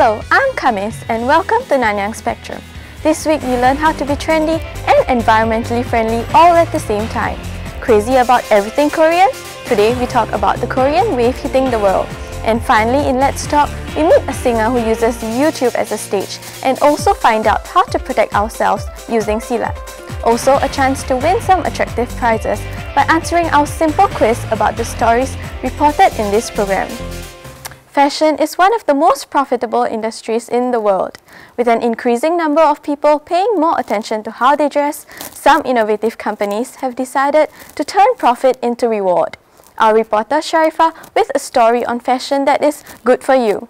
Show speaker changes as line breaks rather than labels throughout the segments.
Hello, I'm Kamis and welcome to Nanyang Spectrum. This week we learn how to be trendy and environmentally friendly all at the same time. Crazy about everything Korean? Today we talk about the Korean wave hitting the world. And finally in Let's Talk, we meet a singer who uses YouTube as a stage and also find out how to protect ourselves using Silat. Also a chance to win some attractive prizes by answering our simple quiz about the stories reported in this program. Fashion is one of the most profitable industries in the world. With an increasing number of people paying more attention to how they dress, some innovative companies have decided to turn profit into reward. Our reporter Sharifah with a story on fashion that is good for you.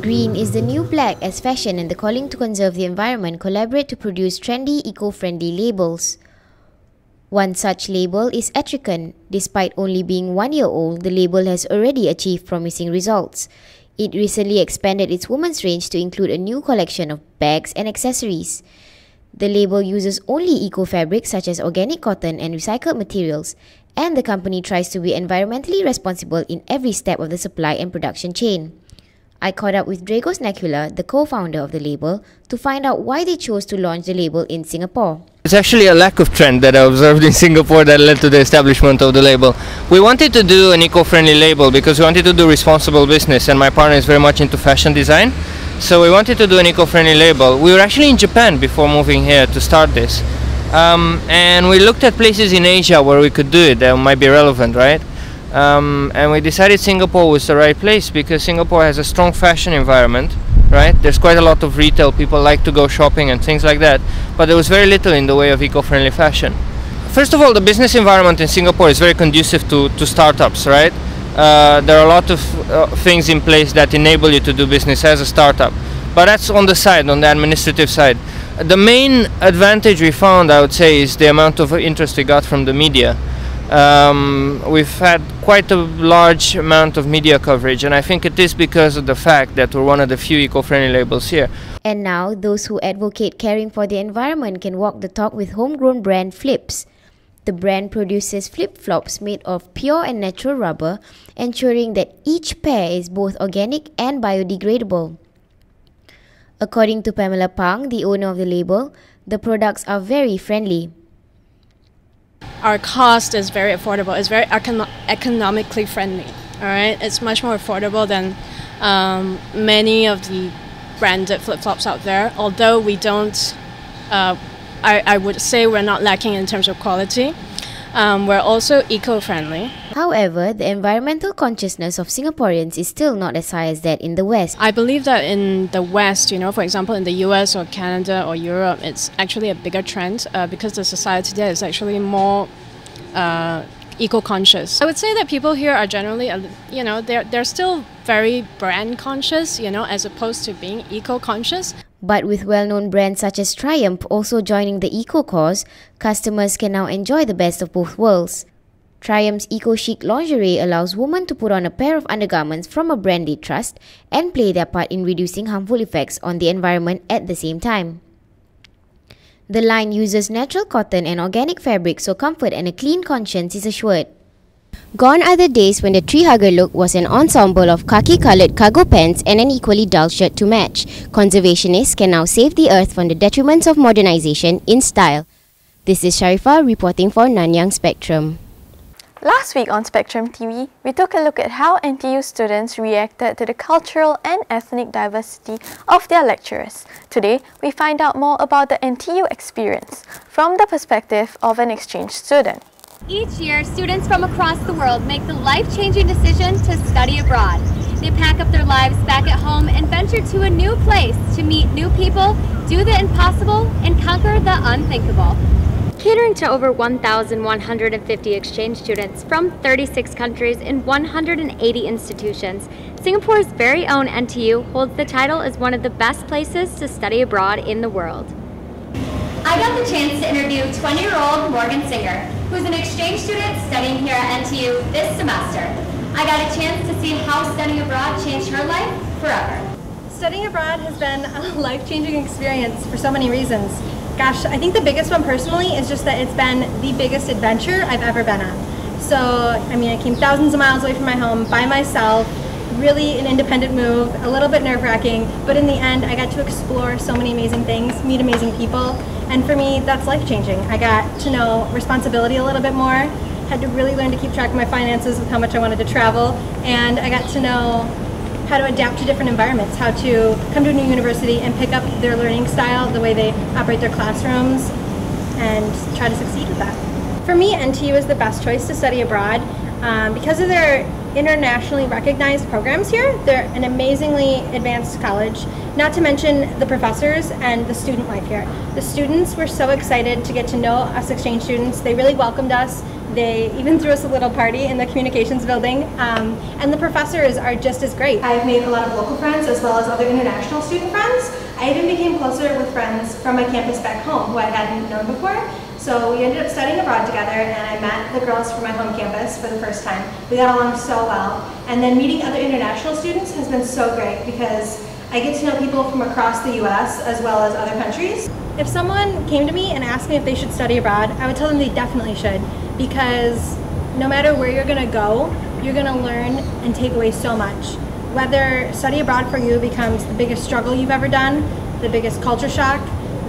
Green is the new black as fashion and the calling to conserve the environment collaborate to produce trendy, eco-friendly labels. One such label is Etricon. Despite only being 1 year old, the label has already achieved promising results. It recently expanded its women's range to include a new collection of bags and accessories. The label uses only eco-fabrics such as organic cotton and recycled materials, and the company tries to be environmentally responsible in every step of the supply and production chain. I caught up with Dragos Nakula, the co-founder of the label, to find out why they chose to launch the label in Singapore.
It's actually a lack of trend that I observed in Singapore that led to the establishment of the label. We wanted to do an eco-friendly label because we wanted to do responsible business, and my partner is very much into fashion design. So we wanted to do an eco-friendly label. We were actually in Japan before moving here to start this. And we looked at places in Asia where we could do it that might be relevant, right? And we decided Singapore was the right place because Singapore has a strong fashion environment, right? There's quite a lot of retail, people like to go shopping and things like that, but there was very little in the way of eco-friendly fashion. First of all, the business environment in Singapore is very conducive to startups, right? There are a lot of things in place that enable you to do business as a startup, but that's on the side, on the administrative side. The main advantage we found, I would say, is the amount of interest we got from the media. We've had quite a large amount of media coverage, and I think it is because of the fact that we're one of the few eco-friendly labels here.
And now, those who advocate caring for the environment can walk the talk with homegrown brand Flips. The brand produces flip-flops made of pure and natural rubber, ensuring that each pair is both organic and biodegradable. According to Pamela Pang, the owner of the label, the products are very friendly.
Our cost is very affordable. It's very economically friendly. All right, it's much more affordable than many of the branded flip-flops out there. Although we don't, I would say we're not lacking in terms of quality. We're also eco-friendly.
However, the environmental consciousness of Singaporeans is still not as high as that in the West.
I believe that in the West, for example, in the US or Canada or Europe, it's actually a bigger trend because the society there is actually more eco-conscious. I would say that people here are generally, they're still very brand conscious, as opposed to being eco-conscious.
But with well-known brands such as Triumph also joining the eco cause, customers can now enjoy the best of both worlds. Triumph's eco-chic lingerie allows women to put on a pair of undergarments from a brand they trust and play their part in reducing harmful effects on the environment at the same time. The line uses natural cotton and organic fabric, so comfort and a clean conscience is assured. Gone are the days when the tree hugger look was an ensemble of khaki-coloured cargo pants and an equally dull shirt to match. Conservationists can now save the earth from the detriments of modernization in style. This is Sharifah reporting for Nanyang Spectrum.
Last week on Spectrum TV, we took a look at how NTU students reacted to the cultural and ethnic diversity of their lecturers. Today, we find out more about the NTU experience from the perspective of an exchange student.
Each year, students from across the world make the life-changing decision to study abroad. They pack up their lives back at home and venture to a new place to meet new people, do the impossible, and conquer the unthinkable.
Catering to over 1,150 exchange students from 36 countries in 180 institutions, Singapore's very own NTU holds the title as one of the best places to study abroad in the world.
I got the chance to interview 20-year-old Morgan Singer, who's an exchange student studying here at NTU this semester. I got a chance to see how studying abroad changed her life forever.
Studying abroad has been a life-changing experience for so many reasons. Gosh, I think the biggest one personally is just that it's been the biggest adventure I've ever been on. So, I came thousands of miles away from my home by myself, really an independent move, a little bit nerve-wracking, but in the end I got to explore so many amazing things, meet amazing people, and for me that's life-changing. I got to know responsibility a little bit more, had to really learn to keep track of my finances with how much I wanted to travel, and I got to know how to adapt to different environments, how to come to a new university and pick up their learning style, the way they operate their classrooms, and try to succeed with that. For me, NTU is the best choice to study abroad because of their internationally recognized programs here. They're an amazingly advanced college, not to mention the professors and the student life here. The students were so excited to get to know us exchange students. They really welcomed us. They even threw us a little party in the communications building, and the professors are just as great. I've made a lot of local friends as well as other international student friends. I even became closer with friends from my campus back home who I hadn't known before. So we ended up studying abroad together, and I met the girls from my home campus for the first time. We got along so well. And then meeting other international students has been so great because I get to know people from across the US as well as other countries. If someone came to me and asked me if they should study abroad, I would tell them they definitely should, because no matter where you're gonna go, you're gonna learn and take away so much. Whether study abroad for you becomes the biggest struggle you've ever done, the biggest culture shock,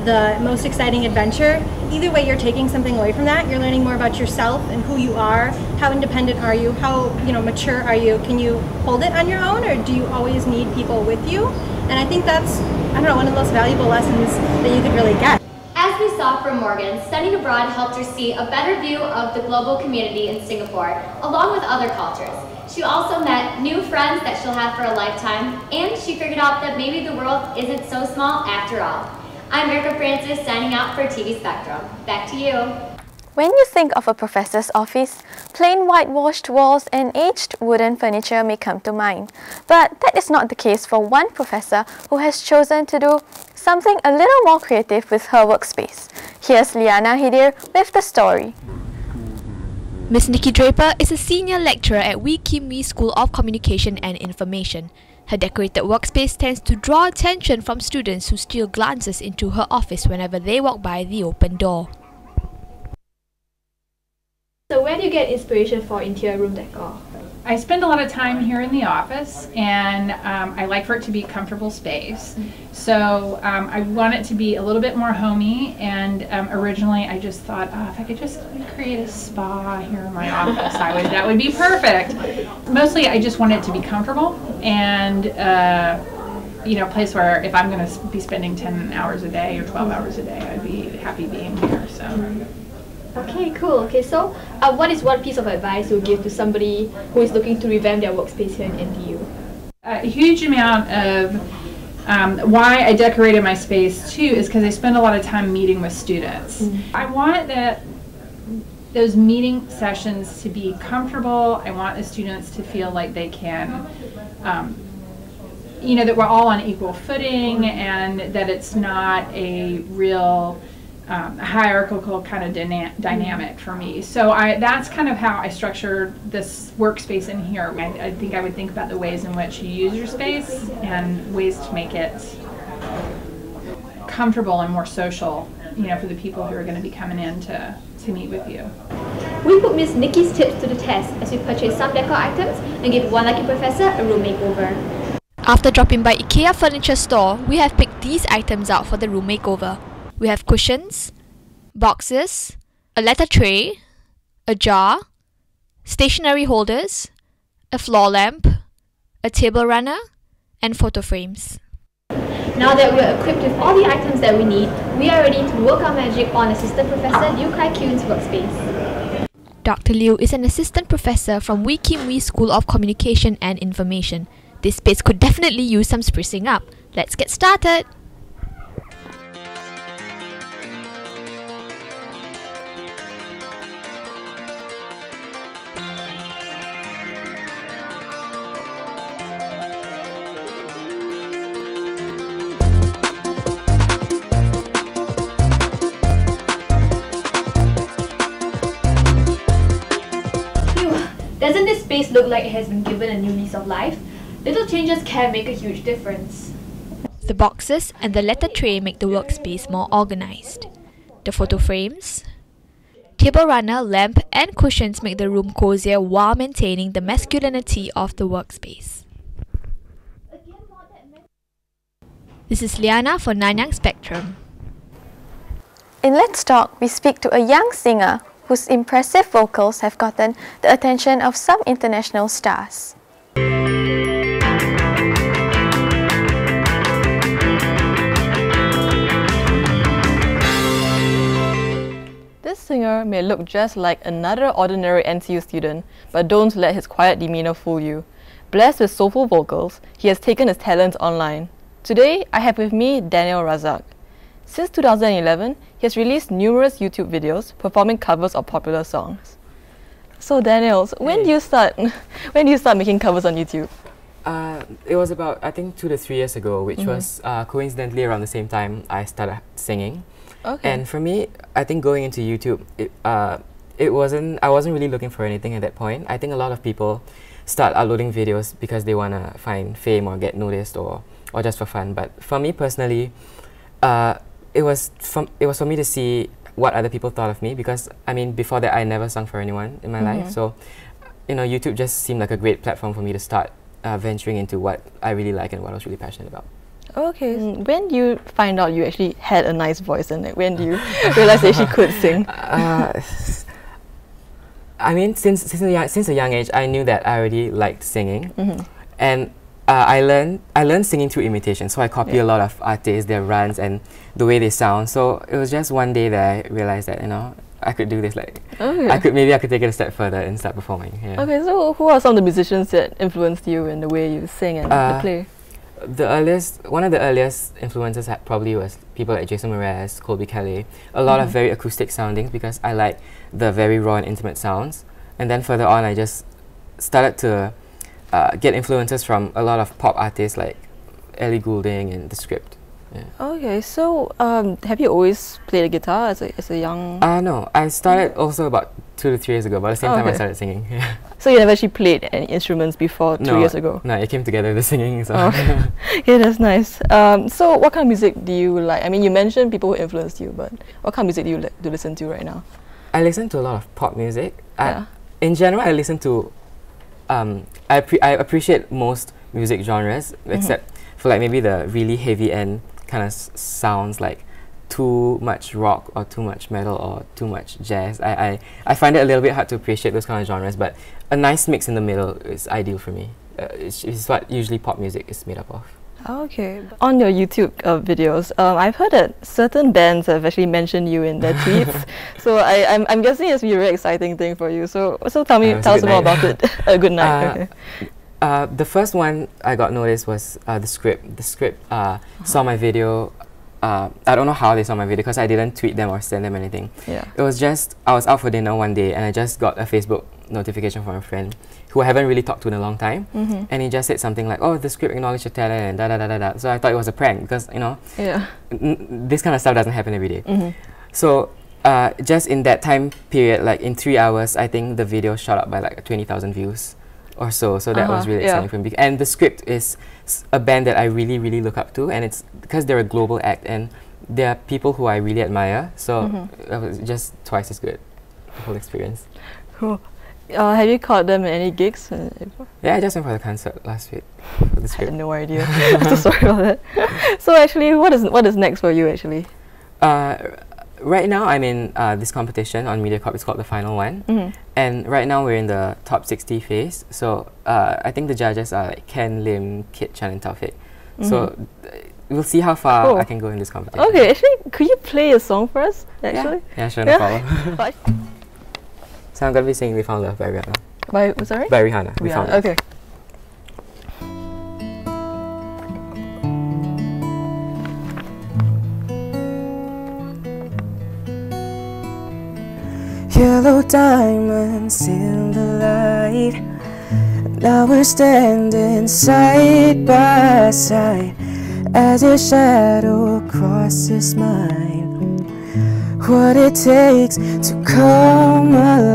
the most exciting adventure, either way you're taking something away from that. You're learning more about yourself and who you are, how independent are you, how mature are you, can you hold it on your own, or do you always need people with you? And I think that's, one of the most valuable lessons that you could really get.
As we saw from Morgan, studying abroad helped her see a better view of the global community in Singapore, along with other cultures. She also met new friends that she'll have for a lifetime, and she figured out that maybe the world isn't so small after all. I'm Erica Francis, signing out for TV Spectrum. Back to you.
When you think of a professor's office, plain whitewashed walls and aged wooden furniture may come to mind. But that is not the case for one professor who has chosen to do something a little more creative with her workspace. Here's Liana Hidir with the story.
Ms. Nikki Draper is a senior lecturer at Wee Kim Wee School of Communication and Information. Her decorated workspace tends to draw attention from students who steal glances into her office whenever they walk by the open door.
So where do you get inspiration for interior room decor?
I spend a lot of time here in the office, and I like for it to be a comfortable space. So I want it to be a little bit more homey, and originally I just thought, if I could just create a spa here in my office, that would be perfect. Mostly I just want it to be comfortable and a place where if I'm going to be spending 10 hours a day or 12 hours a day, I'd be happy being here. So.
Okay, cool. Okay, so what is one piece of advice you would give to somebody who is looking to revamp their workspace here in NTU?
A huge amount of why I decorated my space too is because I spend a lot of time meeting with students. I want those meeting sessions to be comfortable. I want the students to feel like they can, that we're all on equal footing, and that it's not a real hierarchical kind of dynamic for me. So that's kind of how I structured this workspace in here. I think I would think about the ways in which you use your space and ways to make it comfortable and more social, for the people who are going to be coming in to meet with you.
We put Miss Nikki's tips to the test as we purchase some decor items and give one lucky professor a room makeover.
After dropping by IKEA Furniture Store, we have picked these items out for the room makeover. We have cushions, boxes, a letter tray, a jar, stationery holders, a floor lamp, a table runner, and photo frames.
Now that we are equipped with all the items that we need, we are ready to work our magic on Assistant Professor Liu Kai Kyun's workspace.
Dr. Liu is an assistant professor from Wee Kim Wee School of Communication and Information. This space could definitely use some sprucing up. Let's get started!
Doesn't this space look like it has been given a new lease of life? Little changes can make a huge difference.
The boxes and the letter tray make the workspace more organized. The photo frames, table runner, lamp, and cushions make the room cozier while maintaining the masculinity of the workspace. This is Liana for Nanyang Spectrum.
In Let's Talk, we speak to a young singer whose impressive vocals have gotten the attention of some international stars.
This singer may look just like another ordinary NTU student, but don't let his quiet demeanor fool you. Blessed with soulful vocals, he has taken his talents online. Today, I have with me Daniel Razak. Since 2011, he has released numerous YouTube videos performing covers of popular songs. So Daniel, when do you start making covers on YouTube?
It was about, I think, 2 to 3 years ago, which was coincidentally around the same time I started singing.
Okay.
And for me, I think going into YouTube, I wasn't really looking for anything at that point. I think a lot of people start uploading videos because they want to find fame or get noticed or just for fun. But for me personally, it was for me to see what other people thought of me, because I mean, before that I never sung for anyone in my life. So, you know, YouTube just seemed like a great platform for me to start venturing into what I really like and what I was really passionate about.
Okay. When do you find out you actually had a nice voice, and when do you realize that you could sing?
I mean, since a young age, I knew that I already liked singing, and I learned singing through imitation. So I copy a lot of artists, their runs and the way they sound. So it was just one day that I realized that, you know, I could do this. Like, I could take it a step further and start performing. Yeah.
Okay, so who are some of the musicians that influenced you in the way you sing and play?
One of the earliest influences probably was people like Jason Mraz, Colby Kelly. A lot of very acoustic soundings, because I like the very raw and intimate sounds. And then further on, I just started to get influences from a lot of pop artists like Ellie Goulding and The Script. Yeah.
Okay, so have you always played the guitar as a young?
No, I started also about 2 to 3 years ago. But at the same time, I started singing. Yeah.
So you never actually played any instruments before 2 years ago?
No, it came together with the singing. So.
Yeah, that's nice. So what kind of music do you like? I mean, you mentioned people who influenced you, but what kind of music do you do listen to right now?
I listen to a lot of pop music. In general, I listen to. I appreciate most music genres, except for like maybe the really heavy end kind of sounds, like too much rock or too much metal or too much jazz. I find it a little bit hard to appreciate those kind of genres, but a nice mix in the middle is ideal for me. It's what usually pop music is made up of.
Okay. On your YouTube videos, I've heard that certain bands have actually mentioned you in their tweets. So I'm guessing it's a very exciting thing for you. So tell us more about it. A good night.
The first one I got noticed was The Script. The Script saw my video. I don't know how they saw my video, because I didn't tweet them or send them anything.
Yeah.
It was just, I was out for dinner one day and I just got a Facebook notification from a friend who I haven't really talked to in a long time. And he just said something like, "Oh, The Script acknowledged your talent," and da da da da da. So I thought it was a prank, because, you know, this kind of stuff doesn't happen every day. So just in that time period, like in 3 hours, I think the video shot up by like 20,000 views or so. So that was really exciting for me. And The Script is a band that I really, really look up to, and it's because they're a global act and they're people who I really admire. So it was just twice as good, the whole experience.
Cool. Have you caught them at any gigs?
Yeah, I just went for the concert last week for The Script.
I had no idea. I'm so sorry about that. So actually, what is next for you actually?
Right now, I'm in this competition on MediaCorp. It's called the Final One. And right now, we're in the top 60 phase. So I think the judges are like Ken, Lim, Kit Chan, and Taufik. So we'll see how far I can go in this competition.
Okay, actually, could you play a song for us, actually?
Yeah, sure, no problem. So I'm going to be singing We Found Love by Rihanna.
Sorry?
By Rihanna. We Found Love.
Okay.
Yellow diamonds in the light. Now we're standing side by side as your shadow crosses mine. What it takes to come alive.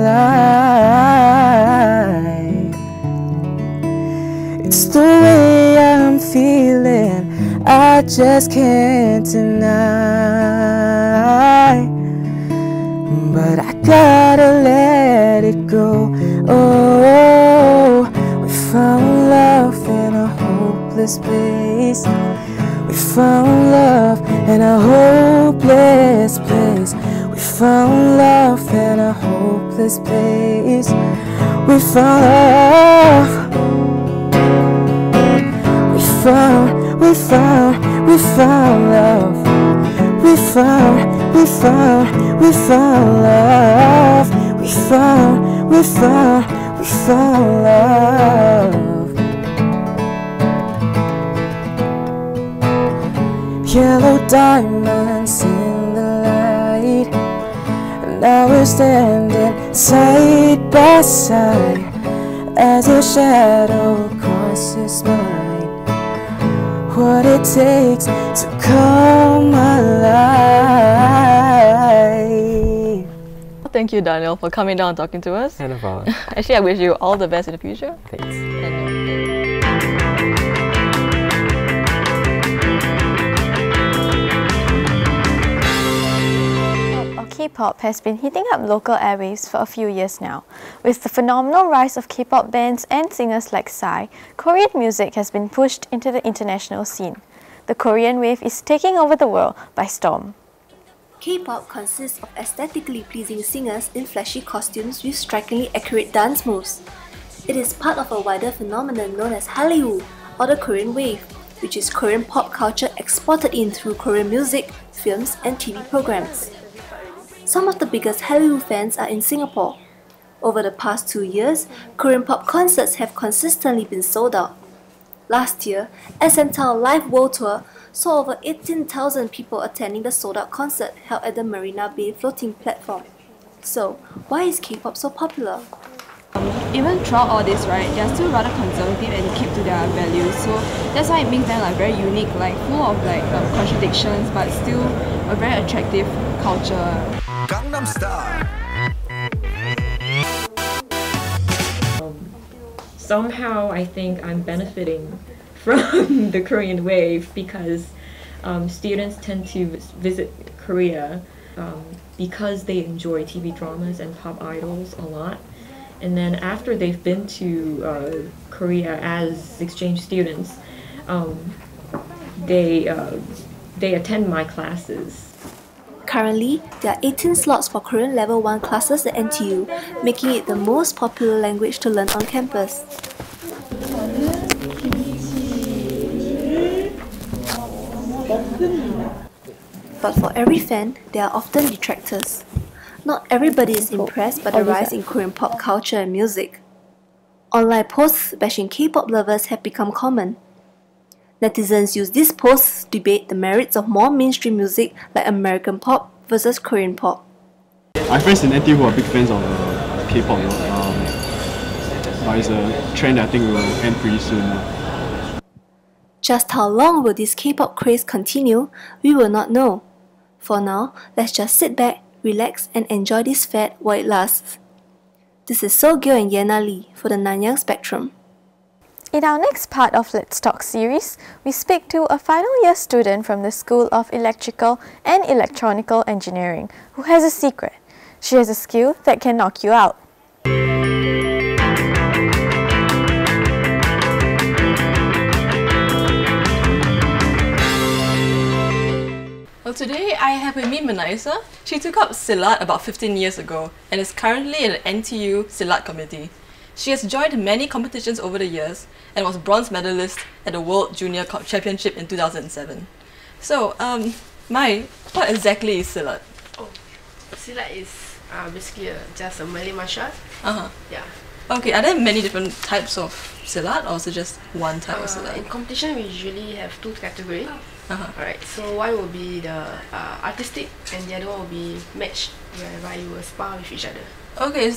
It's the way I'm feeling, I just can't deny. But I gotta let it go. Oh, we found love in a hopeless place. We found love in a hopeless place. We found love in a hopeless place. We found love. We found love. We found love. We found love. We found love. Yellow diamonds in the light, and now we're standing side by side as your shadow crosses mine. What it takes to come alive.
Thank you, Daniel, for coming down and talking to us.
No problem.
Actually, I wish you all the best in the future.
Thanks.
K-pop has been hitting up local airwaves for a few years now. With the phenomenal rise of K-pop bands and singers like Psy, Korean music has been pushed into the international scene. The Korean wave is taking over the world by storm.
K-pop consists of aesthetically pleasing singers in flashy costumes with strikingly accurate dance moves. It is part of a wider phenomenon known as Hallyu, or the Korean wave, which is Korean pop culture exported in through Korean music, films and TV programs. Some of the biggest Hallyu fans are in Singapore. Over the past 2 years, Korean pop concerts have consistently been sold out. Last year, SM Town Live World Tour saw over 18,000 people attending the sold-out concert held at the Marina Bay floating platform. So, why is K-pop so popular?
Even throughout all this, right, they are still rather conservative and keep to their values. So that's why it makes them very unique, full of contradictions, but still a very attractive culture. Gangnam Style.
Somehow I think I'm benefiting from the Korean wave because students tend to visit Korea because they enjoy TV dramas and pop idols a lot. And then after they've been to Korea as exchange students, they attend my classes.
Currently, there are 18 slots for Korean Level 1 classes at NTU, making it the most popular language to learn on campus. But for every fan, there are often detractors. Not everybody is impressed by the rise in Korean pop culture and music. Online posts bashing K-pop lovers have become common. Netizens use these posts to debate the merits of more mainstream music like American pop versus Korean pop.
I have friends in NTU who are big fans of K-pop, but it's a trend that I think will end pretty soon.
Just how long will this K-pop craze continue? We will not know. For now, let's just sit back, relax and enjoy this fad while it lasts. This is So-gyo and Yena Lee for the Nanyang Spectrum.
In our next part of Let's Talk series, we speak to a final year student from the School of Electrical and Electronical Engineering who has a secret. She has a skill that can knock you out.
Well, today I have with me Manisa. She took up Silat about 15 years ago and is currently in the NTU Silat committee. She has joined many competitions over the years and was bronze medalist at the World Junior Championship in 2007. So, Mai, what exactly is Silat?
Oh, Silat is basically just a Malay martial art. Yeah.
Okay, are there many different types of Silat or is it just one type of Silat?
In competition, we usually have 2 categories. Alright, so one will be the artistic and the other one will be match, whereby you will spar with each other.
Okay,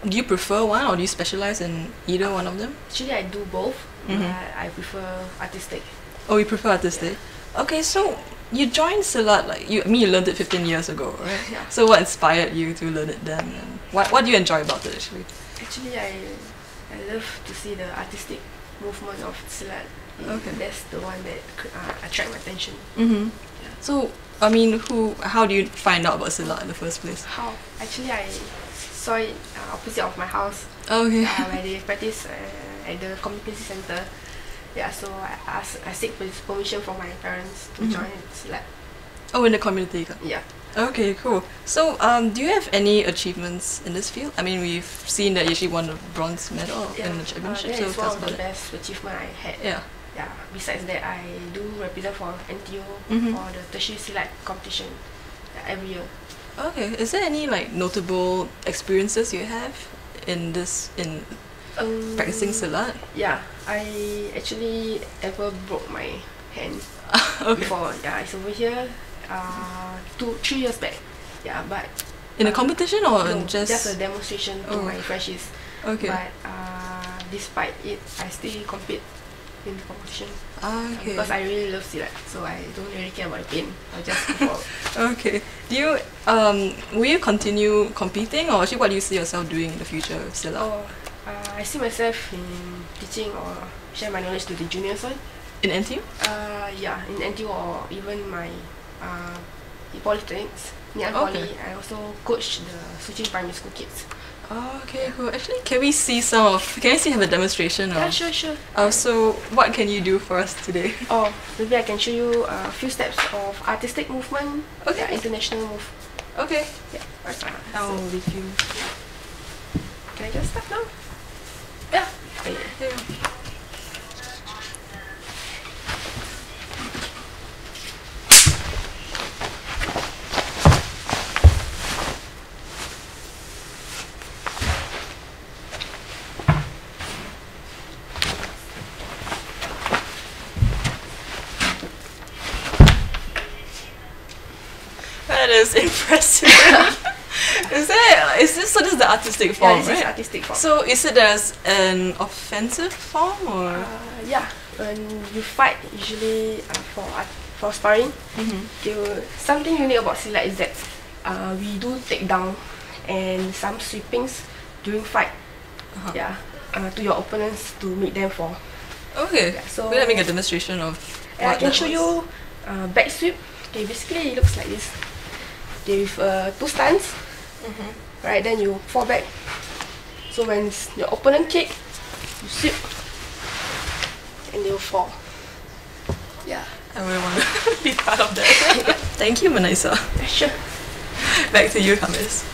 do you prefer one or do you specialize in either one of them?
Actually, I do both. I prefer artistic.
Oh, you prefer artistic? Yeah. Okay, so you joined Silat, you learned it 15 years ago, right?
Yeah.
So what inspired you to learn it then? And what do you enjoy about it actually?
Actually, I love to see the artistic movement of Silat. Okay. That's the one that attract my attention.
Yeah. So, I mean, how do you find out about Silat in the first place?
How? Actually, I saw it opposite of my house.
Okay.
Where they practice at the community center. Yeah, so I seek permission from my parents to join Silat.
Oh, in the community?
Yeah.
Okay, cool. So, do you have any achievements in this field? I mean, we've seen that you actually won a bronze medal in the championship.
That is
so
one
tell us
of
about
the
it.
best achievement I had.
Yeah.
Yeah. Besides that, I do represent for NTU for the tertiary Silat competition every year.
Okay. Is there any like notable experiences you have in practicing Silat?
Yeah, I actually ever broke my hand before. Yeah, it's over here. 2-3 years back. Yeah, but
in a competition or
no,
just
a demonstration to my freshies.
Okay.
But despite it, I still compete in the competition.
Okay.
Because I really love Silat, so I don't really care about the pain. I just go forward.
Okay. Do you will you continue competing, or actually what do you see yourself doing in the future with Silat?
I see myself in teaching or share my knowledge to the juniors one.
In NTU?
Yeah, in NTU or even my polytechnics. Nanyang Poly. I also coach the Suchin primary school kids.
Oh, okay, cool. Actually, can we have a demonstration?
Yeah, sure.
So, what can you do for us today?
Oh, maybe I can show you a few steps of artistic movement. Okay. Yeah, international move.
Okay.
Yeah.
I'll leave you.
Can I just start now? Yeah. Okay.
Yeah. That is impressive. This is the artistic form,
yeah, this
right?
is artistic form.
So is it as an offensive form or?
Yeah, when you fight usually for sparring, something unique about Silat is that we do take down and some sweepings during fight. Yeah, to your opponents to make them fall.
Okay.
Yeah, so
will I make a demonstration of?
I can show you back sweep. Okay, basically it looks like this. Okay, with 2 stands. Right, then you fall back. So when your opponent kick, you sweep and they will fall. Yeah.
I really want to be part of that. Thank you, Manisa.
Sure.
Back to you, Kamis.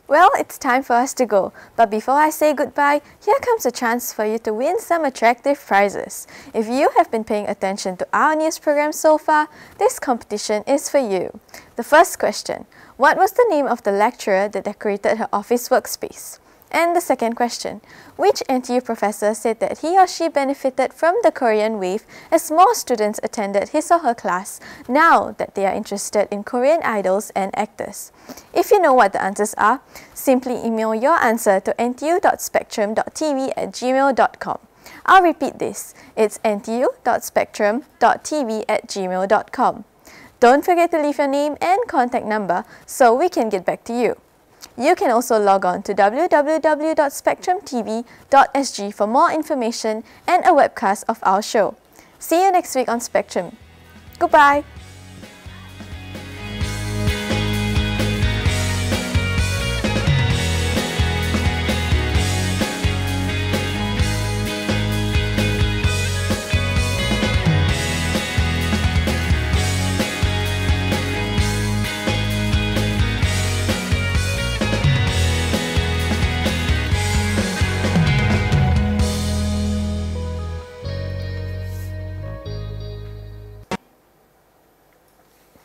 Well, it's time for us to go. But before I say goodbye, here comes a chance for you to win some attractive prizes. If you have been paying attention to our news program so far, this competition is for you. The first question: what was the name of the lecturer that decorated her office workspace? And the second question: which NTU professor said that he or she benefited from the Korean wave as more students attended his or her class now that they are interested in Korean idols and actors? If you know what the answers are, simply email your answer to ntu.spectrum.tv@gmail.com. I'll repeat this. It's ntu.spectrum.tv@gmail.com. Don't forget to leave your name and contact number so we can get back to you. You can also log on to www.spectrumtv.sg for more information and a webcast of our show. See you next week on Spectrum. Goodbye!